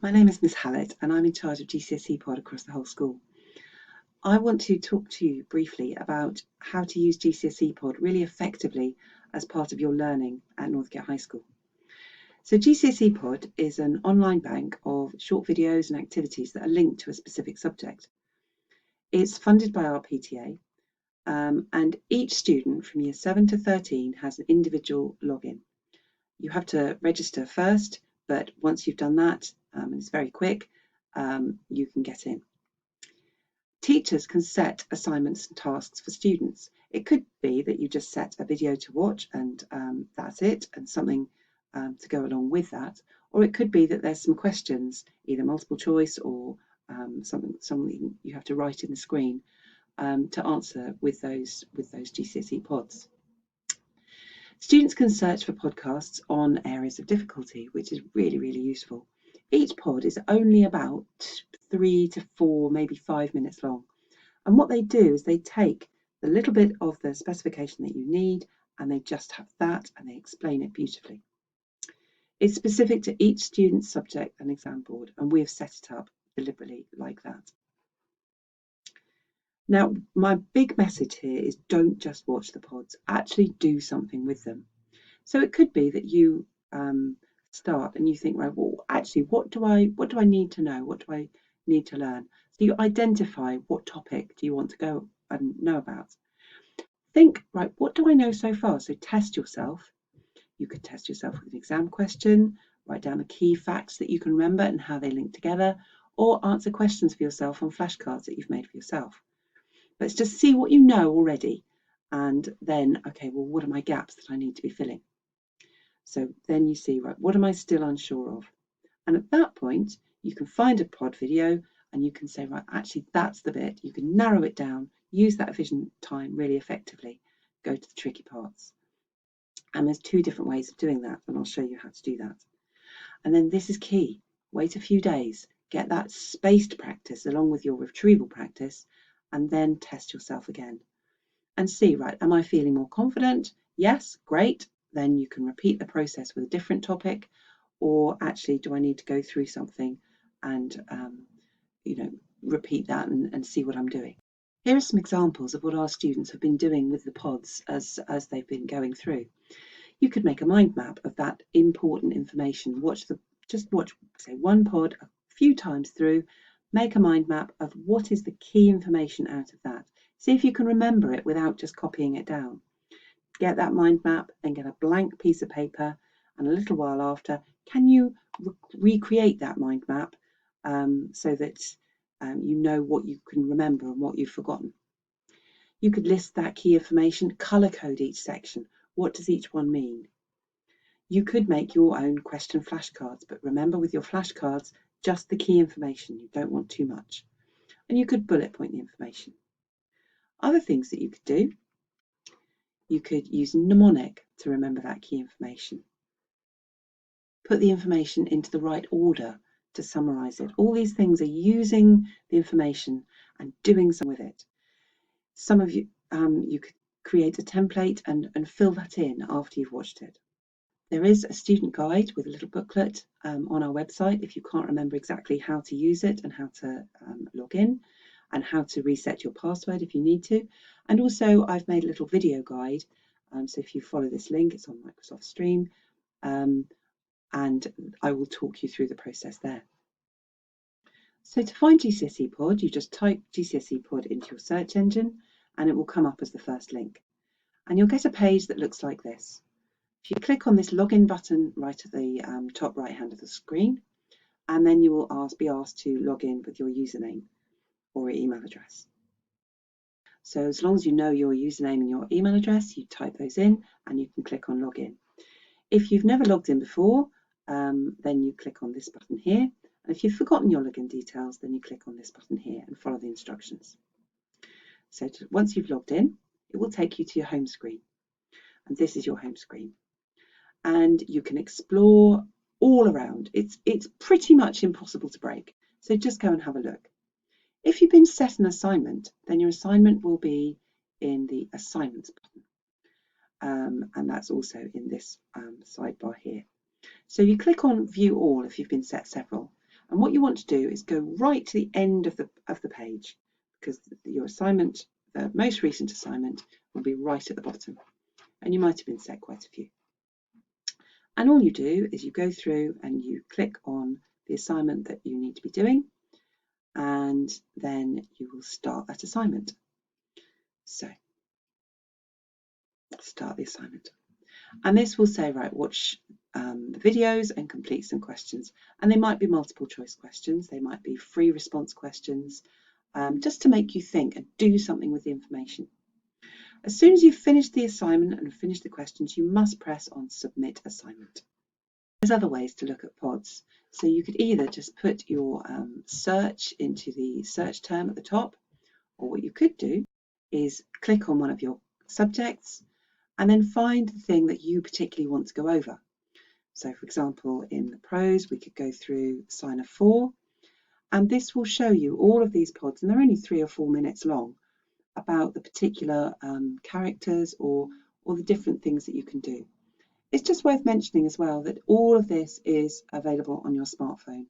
My name is Miss Hallett and I'm in charge of GCSEPod across the whole school. I want to talk to you briefly about how to use GCSEPod really effectively as part of your learning at Northgate High School. So GCSEPod is an online bank of short videos and activities that are linked to a specific subject. It's funded by our PTA and each student from year 7 to 13 has an individual login. You have to register first, but once you've done that, and it's very quick, you can get in. Teachers can set assignments and tasks for students. It could be that you just set a video to watch and that's it, and something to go along with that. Or it could be that there's some questions, either multiple choice or something you have to write in the screen to answer with those GCSE pods. Students can search for podcasts on areas of difficulty, which is really, really useful. Each pod is only about 3 to 4, maybe 5 minutes long. And what they do is they take the little bit of the specification that you need and they just have that and they explain it beautifully. It's specific to each student's subject and exam board, and we have set it up deliberately like that. Now, my big message here is don't just watch the pods, actually do something with them. So it could be that you start and you think, right, well, actually, what do I need to know? What do I need to learn? So you identify what topic do you want to go and know about. Think, right, what do I know so far? So test yourself. You could test yourself with an exam question, write down the key facts that you can remember and how they link together, or answer questions for yourself on flashcards that you've made for yourself. Let's just see what you know already. And then, okay, well, what are my gaps that I need to be filling? So then you see, right, what am I still unsure of? And at that point, you can find a pod video and you can say, right, actually, that's the bit. You can narrow it down, use that vision time really effectively, go to the tricky parts. And there's 2 different ways of doing that, and I'll show you how to do that. And then this is key. Wait a few days, get that spaced practice along with your retrieval practice, and then test yourself again. And see, right, am I feeling more confident? Yes, great. Then you can repeat the process with a different topic, or actually, do I need to go through something and repeat that and see what I'm doing? Here are some examples of what our students have been doing with the pods as they've been going through. You could make a mind map of that important information. Just watch, say, one pod a few times through, make a mind map of what is the key information out of that. See if you can remember it without just copying it down. Get that mind map and get a blank piece of paper, and a little while after, can you recreate that mind map so that you know what you can remember and what you've forgotten. You could list that key information, colour code each section. What does each one mean? You could make your own question flashcards, but remember with your flashcards, just the key information. You don't want too much. And you could bullet point the information. Other things that you could do, you could use mnemonic to remember that key information. Put the information into the right order to summarise it. All these things are using the information and doing something with it. Some of you, you could create a template and fill that in after you've watched it. There is a student guide with a little booklet on our website if you can't remember exactly how to use it and how to log in, and how to reset your password if you need to. And also I've made a little video guide, so if you follow this link, it's on Microsoft Stream, and I will talk you through the process there. So to find GCSEPod, you just type GCSEPod into your search engine and it will come up as the first link. And you'll get a page that looks like this. If you click on this login button right at the top right hand of the screen, and then you will be asked to log in with your username or your email address. So as long as you know your username and your email address, you type those in and you can click on login. If you've never logged in before, then you click on this button here. And if you've forgotten your login details, then you click on this button here and follow the instructions. So once you've logged in, it will take you to your home screen. And this is your home screen. And you can explore all around. It's pretty much impossible to break. So just go and have a look. If you've been set an assignment, then your assignment will be in the assignments button. And that's also in this sidebar here. So you click on view all if you've been set several, And what you want to do is go right to the end of the page, because your assignment, the most recent assignment, will be right at the bottom. And you might have been set quite a few. And all you do is you go through and you click on the assignment that you need to be doing, and then you will start that assignment. So start the assignment. And this will say, right, watch the videos and complete some questions. And they might be multiple choice questions. They might be free response questions, just to make you think and do something with the information. As soon as you've finished the assignment and finished the questions, you must press on Submit Assignment. There's other ways to look at pods. So you could either just put your search into the search term at the top, or what you could do is click on one of your subjects and then find the thing that you particularly want to go over. So for example, in the prose, we could go through Sign of 4, and this will show you all of these pods, and they're only 3 or 4 minutes long, about the particular characters or the different things that you can do. It's just worth mentioning as well that all of this is available on your smartphone,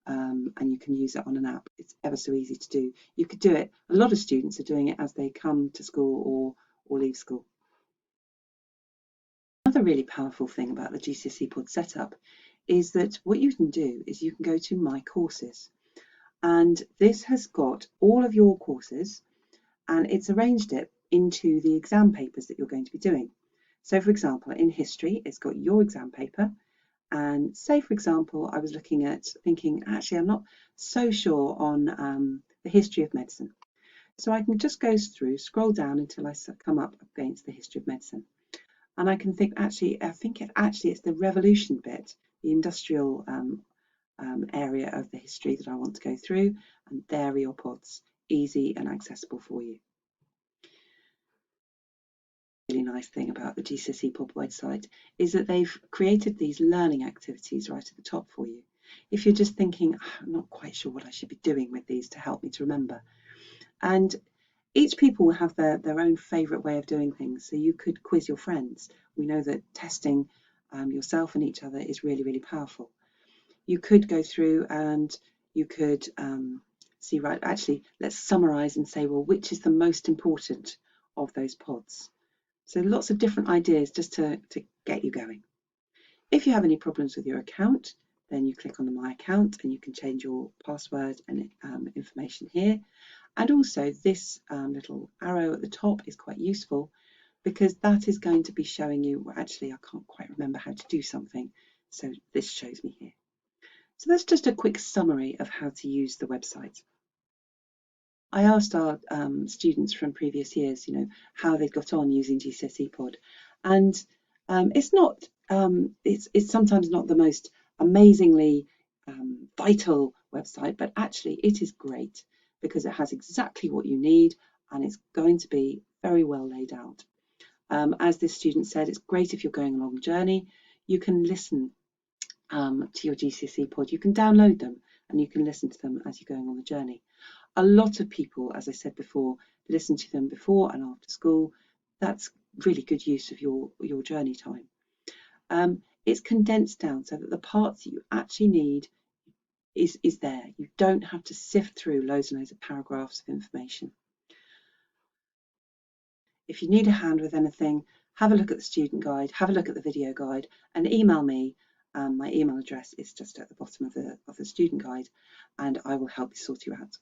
and you can use it on an app. It's ever so easy to do. You could do it, a lot of students are doing it as they come to school or leave school. Another really powerful thing about the GCSEPod setup is that what you can do is you can go to My Courses, and this has got all of your courses, and it's arranged it into the exam papers that you're going to be doing. So for example, in history, it's got your exam paper, and say for example, I was thinking, actually I'm not so sure on the history of medicine. So I can just go through, scroll down until I come up against the history of medicine. And I can think, it's the revolution bit, the industrial area of the history that I want to go through, and there are your pods, easy and accessible for you. Really nice thing about the GCSEPod website is that they've created these learning activities right at the top for you. If you're just thinking, I'm not quite sure what I should be doing with these to help me to remember. And each people will have their own favourite way of doing things. So you could quiz your friends. We know that testing yourself and each other is really, really powerful. You could go through and you could see, right, actually, let's summarise and say, well, which is the most important of those pods? So lots of different ideas just to get you going. If you have any problems with your account, then you click on the My Account and you can change your password and information here. And also this little arrow at the top is quite useful, because that is going to be showing you, well, actually, I can't quite remember how to do something, so this shows me here. So that's just a quick summary of how to use the website. I asked our students from previous years, how they got on using GCSEPod, and it's sometimes not the most amazingly vital website, but actually it is great because it has exactly what you need and it's going to be very well laid out. As this student said, it's great if you're going a long journey. You can listen to your GCSEPod. You can download them and you can listen to them as you're going on the journey. A lot of people, as I said before, listen to them before and after school. That's really good use of your journey time. It's condensed down so that the parts that you actually need is there. You don't have to sift through loads and loads of paragraphs of information. If you need a hand with anything, have a look at the student guide, have a look at the video guide, and email me. My email address is just at the bottom of the student guide, and I will help you sort you out.